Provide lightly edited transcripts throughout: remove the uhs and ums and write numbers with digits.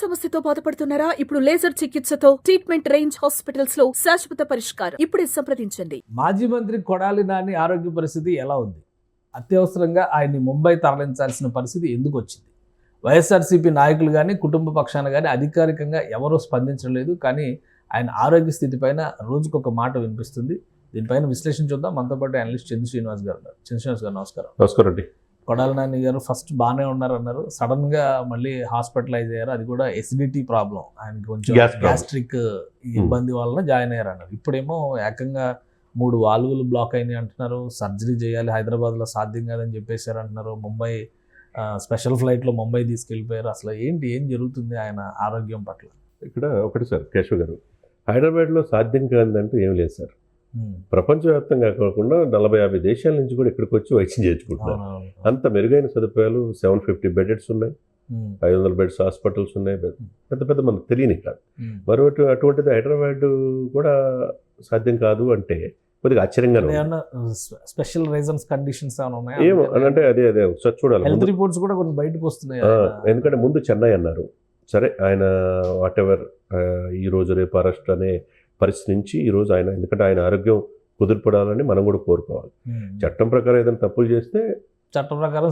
సమస్యతో బాధపడుతున్నారా? ఇప్పుడు లేజర్ చికిత్సతో ట్రీట్మెంట్ రేంజ్ హాస్పిటల్స్ లో శాశ్వత పరిష్కారం. ఇప్పుడే సంప్రదించండి. మాజీ మంత్రి కొడాలి నాని ఆరోగ్య పరిస్థితి ఎలా ఉంది? అత్యవసరంగా ఆయన్ని ముంబై తరలించాల్సిన పరిస్థితి ఎందుకు వచ్చింది? వైఎస్ఆర్సీపీ నాయకులు కానీ కుటుంబ పక్షాన కానీ అధికారికంగా ఎవరూ స్పందించడం లేదు. కానీ ఆయన ఆరోగ్య స్థితి పైన రోజుకొక మాట వినిపిస్తుంది. దీనిపైన విశ్లేషణ చూద్దాం. మనతో పాటు అనలిస్ట్ చంద్ర శ్రీనివాస్ గారు ఉన్నారు. చంద్ర శ్రీనివాస్ గారు నమస్కారం. నమస్కారం అండి. కొడాలి నాని గారు ఫస్ట్ బాగానే ఉన్నారన్నారు, సడన్గా మళ్ళీ హాస్పిటలైజ్ అయ్యారు. అది కూడా ఎసిడిటీ ప్రాబ్లం, ఆయనకి కొంచెం గ్యాస్ట్రిక్ ఇబ్బంది వలన జాయిన్ అయ్యారు అన్నారు. ఇప్పుడేమో ఏకంగా 3 వాల్వులు బ్లాక్ అయినాయి అంటున్నారు. సర్జరీ చేయాలి, హైదరాబాద్లో సాధ్యం కాదని చెప్పేశారు అంటున్నారు. ముంబై స్పెషల్ ఫ్లైట్లో ముంబై తీసుకెళ్ళిపోయారు. అసలు ఏం జరుగుతుంది ఆయన ఆరోగ్యం పట్ల? ఇక్కడ ఒకటి సార్ కేశవ్ గారు, హైదరాబాద్లో సాధ్యం కాదంటూ ఏం లేదు సార్. ప్రపంచవ్యాప్తంగా కాకుండా 40-50 దేశాల నుంచి కూడా ఇక్కడికి వచ్చి వైద్యం చేయించుకుంటున్నారు. అంత మెరుగైన సదుపాయాలు, 750 బెడ్స్ ఉన్నాయి, 500 బెడ్స్ హాస్పిటల్స్ ఉన్నాయి. పెద్ద మనకు తెలియని కాదు. మరొకటి అటువంటిది హైదరాబాద్ కూడా సాధ్యం కాదు అంటే కొద్దిగా ఆశ్చర్యంగా స్పెషల్ రీజన్స్ కండిషన్స్ ఏమో అంటే అదే ఒకసారి చూడాలి. హెల్త్ రిపోర్ట్స్ కూడా కొన్ని బయటకు వస్తున్నాయి. ఎందుకంటే ముందు చెన్నై అన్నారు, సరే ఆయన వాట్ ఎవర్ ఈ రోజు రేపు అరెస్ట్ అనే పరిస్థితి నుంచి ఈరోజు ఆయన, ఎందుకంటే ఆయన ఆరోగ్యం కుదురుపడాలని మనం కూడా కోరుకోవాలి. చట్టం ప్రకారం ఏదైనా తప్పులు చేస్తే చట్టం ప్రకారం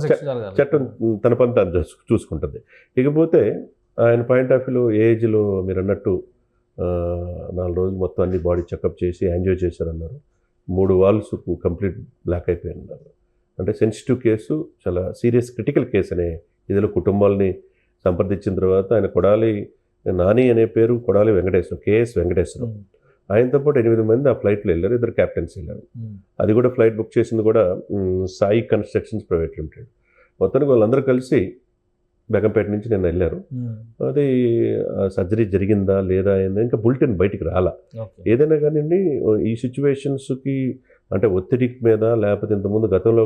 చట్టం తన పని తను చూసుకుంటుంది. ఇకపోతే ఆయన పాయింట్ ఆఫ్ వ్యూలో ఏజ్లో మీరు అన్నట్టు 4 రోజులు మొత్తం అన్ని బాడీ చెకప్ చేసి యాంజియో చేశారన్నారు. 3 వాల్వ్స్ కంప్లీట్ బ్లాక్ అయిపోయినారు. అంటే సెన్సిటివ్ కేసు, చాలా సీరియస్ క్రిటికల్ కేసు అనే ఇదిలో కుటుంబాలని సంప్రదించిన తర్వాత ఆయన కొడాలి నాని అనే పేరు కొడాలి వెంకటేశ్వరం, కేఎస్ వెంకటేశ్వరం, ఆయనతో పాటు 8 మంది ఆ ఫ్లైట్లో వెళ్ళారు. 2 క్యాప్టెన్స్ వెళ్ళారు. అది కూడా ఫ్లైట్ బుక్ చేసింది కూడా సాయి కన్స్ట్రక్షన్స్ ప్రైవేట్ లిమిటెడ్. మొత్తానికి వాళ్ళందరూ కలిసి బేగంపేట నుంచి నిన్న వెళ్ళారు. అది సర్జరీ జరిగిందా లేదా అయిందా ఇంకా బులెటిన్ బయటికి రాలా. ఏదైనా కానీ ఈ సిచ్యువేషన్స్కి అంటే ఒత్తిడి మీద, లేకపోతే ఇంతకుముందు గతంలో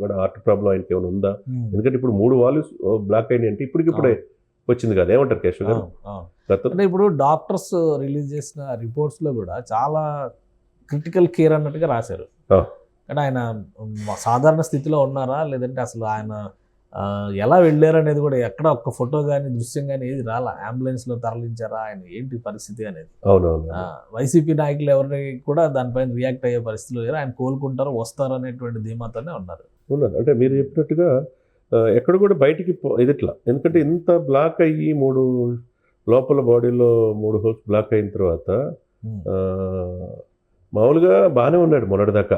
కూడా హార్ట్ ప్రాబ్లం ఆయనకి ఏమైనా ఉందా? ఎందుకంటే ఇప్పుడు 3 వాల్వ్స్ బ్లాక్ అయినాయి అంటే ఇప్పటికిప్పుడే వచ్చింది కదా. ఏమంటారు కేశవ్ గారు? అంటే ఇప్పుడు డాక్టర్స్ రిలీజ్ చేసిన రిపోర్ట్స్లో కూడా చాలా క్రిటికల్ కేర్ అన్నట్టుగా రాశారు. కానీ ఆయన సాధారణ స్థితిలో ఉన్నారా, లేదంటే అసలు ఆయన ఎలా వెళ్ళారు అనేది కూడా ఎక్కడ ఒక్క ఫోటో కానీ దృశ్యం కానీ ఏది రాలా. అంబులెన్స్లో తరలించారా, ఆయన ఏంటి పరిస్థితి అనేది? అవునవును. వైసీపీ నాయకులు ఎవరిని కూడా దానిపైన రియాక్ట్ అయ్యే పరిస్థితిలో లేరు. ఆయన కోలుకుంటారు, వస్తారు అనేటువంటి ధీమాతోనే ఉన్నారు. అంటే మీరు చెప్పినట్టుగా ఎక్కడ కూడా బయటికి ఇదిట్లా, ఎందుకంటే ఇంత బ్లాక్ అయ్యి 3 లోపల బాడీలో 3 హోల్స్ బ్లాక్ అయిన తర్వాత మామూలుగా బాగానే ఉన్నాడు మొన్నటిదాకా.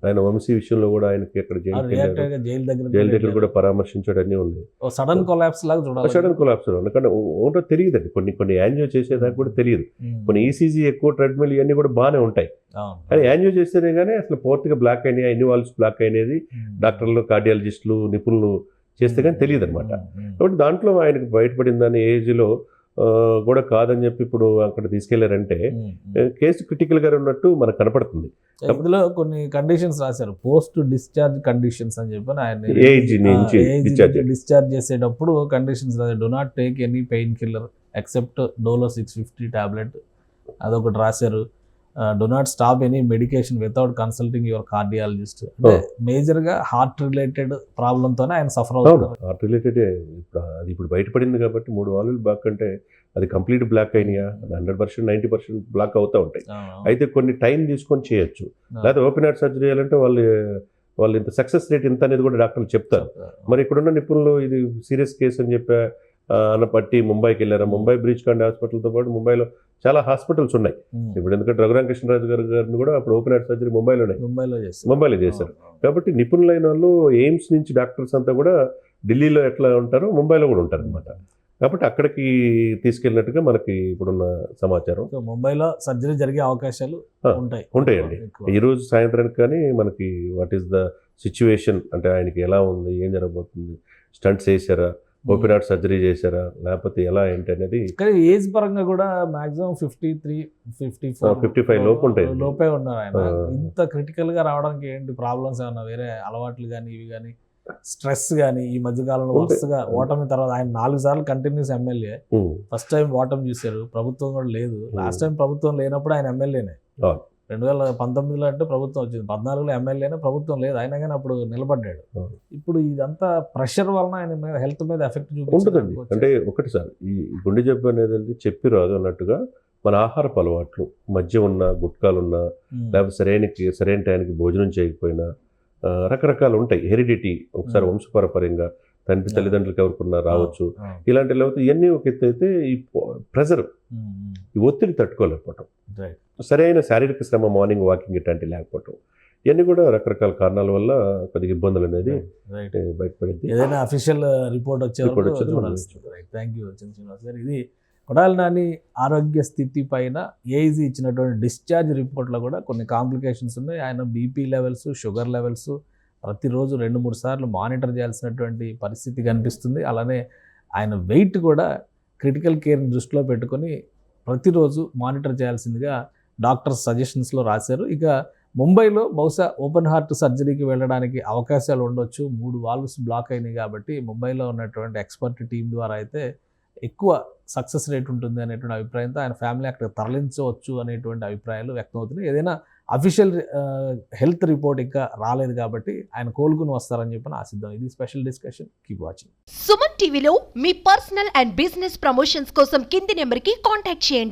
ఆయన వంశీ విషయంలో కూడా ఆయనకి ఎక్కడ జైలు దగ్గర కూడా పరామర్శించాడు, అన్నీ ఉన్నాయి. సడన్ కొలాప్స్ లాగా చూడాలి. సడన్ కొలాప్స్ ఎందుకంటే ఓటో తెలియదండి, కొన్ని యాంజియో చేసేదాకా కూడా తెలియదు. కొన్ని ఈసీజీ ఎక్కువ ట్రెడ్మిల్ ఇవన్నీ కూడా బాగానే ఉంటాయి. కానీ యాంజియో చేస్తేనే కానీ అసలు పూర్తిగా బ్లాక్ అయినాయి, ఎన్ని వాల్వ్స్ బ్లాక్ అయినది డాక్టర్లు, కార్డియాలజిస్టులు, నిపుణులు చేస్తే కానీ తెలియదు అనమాట. కాబట్టి దాంట్లో ఆయనకు బయటపడిందని ఏజ్లో కూడా కాదని చెప్పి ఇప్పుడు అక్కడ తీసుకెళ్లారంటే కేసు క్రిటికల్ గా ఉన్నట్టు మనకు కనపడుతుంది. ఇందులో కొన్ని కండిషన్స్ రాశారు, పోస్ట్ డిశ్చార్జ్ కండిషన్స్ అని చెప్పి ఆయన డిశ్చార్జ్ చేసేటప్పుడు కండిషన్స్ రాశారు. Do not take any painkiller except Dolo 650 tablet, అదొకటి రాశారు. Do not stop any medication without consulting your cardiologist. అంటే మేజర్గా హార్ట్ రిలేటెడ్ ప్రాబ్లంతోనే ఆయన సఫర్ అవుతున్నారు. హార్ట్ రిలేటెడ్ అది ఇప్పుడు బయటపడింది కాబట్టి 3 వాల్వులు బ్లాక్ అంటే అది కంప్లీట్ బ్లాక్ అయినాయా, 100%, 90% బ్లాక్ అవుతూ ఉంటాయి. అయితే కొన్ని టైం తీసుకొని చేయొచ్చు. లేకపోతే ఓపెన్ హార్ట్ సర్జరీ చేయాలంటే వాళ్ళు ఇంత సక్సెస్ రేట్ ఇంత అనేది కూడా డాక్టర్లు చెప్తారు. మరి ఇక్కడున్న నిపుణులు ఇది సీరియస్ కేసు అని చెప్పి అన్నపట్టి ముంబైకి వెళ్ళారు. ముంబై బ్రీచ్ కాండి హాస్పిటల్తో పాటు ముంబైలో చాలా హాస్పిటల్స్ ఉన్నాయి. ఇప్పుడు ఎందుకంటే రఘురామకృష్ణరాజు గారిని కూడా అప్పుడు ఓపెన్ హార్ట్ సర్జరీ ముంబైలో చేశారు. కాబట్టి నిపుణులైన వాళ్ళు ఎయిమ్స్ నుంచి డాక్టర్స్ అంతా కూడా ఢిల్లీలో ఎట్లా ఉంటారో ముంబైలో కూడా ఉంటారు అనమాట. కాబట్టి అక్కడికి తీసుకెళ్ళినట్టుగా మనకి ఇప్పుడున్న సమాచారం. ముంబైలో సర్జరీ జరిగే అవకాశాలు ఉంటాయండి. ఈరోజు సాయంత్రానికి కానీ మనకి వాట్ ఈస్ ద సిచ్యువేషన్, అంటే ఆయనకి ఎలా ఉంది, ఏం జరగబోతుంది, స్టంట్స్ వేసారా, ఓపెన్ హార్ట్ సర్జరీ చేశారా, లేకపోతే ఎలా ఏంటి అనేది. ఏజ్ పరంగా కూడా మాక్సిమం 53, 54, 55 లోపే ఉన్నారు ఆయన. ఇంత క్రిటికల్ గా రావడానికి ఏంటి ప్రాబ్లమ్స్ ఏమన్నా, వేరే అలవాట్లు కానీ ఇవి కానీ, స్ట్రెస్ కానీ? ఈ మధ్యకాలంలో వరుసగా ఓటమి తర్వాత ఆయన 4 సార్లు కంటిన్యూస్ ఎమ్మెల్యే. ఫస్ట్ టైం ఓటమి చూశారు, ప్రభుత్వం కూడా లేదు. లాస్ట్ టైం ప్రభుత్వం లేనప్పుడు ఆయన ఎమ్మెల్యేనే. 2019లో అంటే ప్రభుత్వం వచ్చింది, 14లో ఎమ్మెల్యేనే, ప్రభుత్వం లేదు, అయినా కానీ అప్పుడు నిలబడ్డాడు. ఇప్పుడు ఇదంతా ప్రెషర్ వలన ఆయన మీద హెల్త్ మీద ఎఫెక్ట్ ఉంటుందండి. అంటే ఒకటి సార్, ఈ గుండె జబ్బు అనేది చెప్పి రాదు అన్నట్టుగా మన ఆహారపు అలవాట్లు, మద్యం ఉన్నా, గుట్కాలున్నా, లేకపోతే సరైన టైంకి భోజనం చేయకపోయినా, రకరకాలు ఉంటాయి. హెరిడిటీ, ఒకసారి వంశపారపర్యంగా తండ్రి తల్లిదండ్రులకు ఎవరికన్నా రావచ్చు. ఇలాంటి లేకపోతే ఇవన్నీ ఒక ఎత్తు అయితే, ఈ ప్రెజర్, ఈ ఒత్తిడి తట్టుకోలేకపోవటం, సరైన శారీరక శ్రమ, మార్నింగ్ వాకింగ్ ఇట్లాంటివి లేకపోవటం, ఇవన్నీ కూడా రకరకాల కారణాల వల్ల కొద్దిగా ఇబ్బందులు అనేది బయటపడింది. ఏదైనా అఫీషియల్ రిపోర్ట్ వచ్చే. థ్యాంక్ యూ శ్రీనివాస్ గారు. ఇది కొడాలి నాని ఆరోగ్య స్థితి పైన ఏఐజీ ఇచ్చినటువంటి డిశ్చార్జ్ రిపోర్ట్లో కూడా కొన్ని కాంప్లికేషన్స్ ఉన్నాయి. ఆయన బీపీ లెవెల్స్, షుగర్ లెవెల్స్ ప్రతిరోజు 2-3 సార్లు మానిటర్ చేయాల్సినటువంటి పరిస్థితి కనిపిస్తుంది. అలానే ఆయన వెయిట్ కూడా క్రిటికల్ కేర్ని దృష్టిలో పెట్టుకొని ప్రతిరోజు మానిటర్ చేయాల్సిందిగా డాక్టర్ సజెషన్స్లో రాశారు. ఇక ముంబైలో బహుశా ఓపెన్ హార్ట్ సర్జరీకి వెళ్ళడానికి అవకాశాలు ఉండొచ్చు. 3 వాల్వ్స్ బ్లాక్ అయినాయి కాబట్టి ముంబైలో ఉన్నటువంటి ఎక్స్పర్ట్ టీం ద్వారా అయితే ఎక్కువ సక్సెస్ రేట్ ఉంటుంది అనేటువంటి అభిప్రాయంతో ఆయన ఫ్యామిలీ అక్కడ తరలించవచ్చు అనేటువంటి అభిప్రాయాలు వ్యక్తమవుతున్నాయి. ఏదైనా అఫీషియల్ హెల్త్ రిపోర్ట్ ఇంకా రాలేదు కాబట్టి ఆయన కోలుకుని వస్తారని చెప్పి ఆశిద్దాం. ఇది special discussion. Keep watching. Suman టీవీలో మీ పర్సనల్ అండ్ బిజినెస్ ప్రమోషన్స్ కోసం కింది నెంబర్కి కాంటాక్ట్ చేయండి.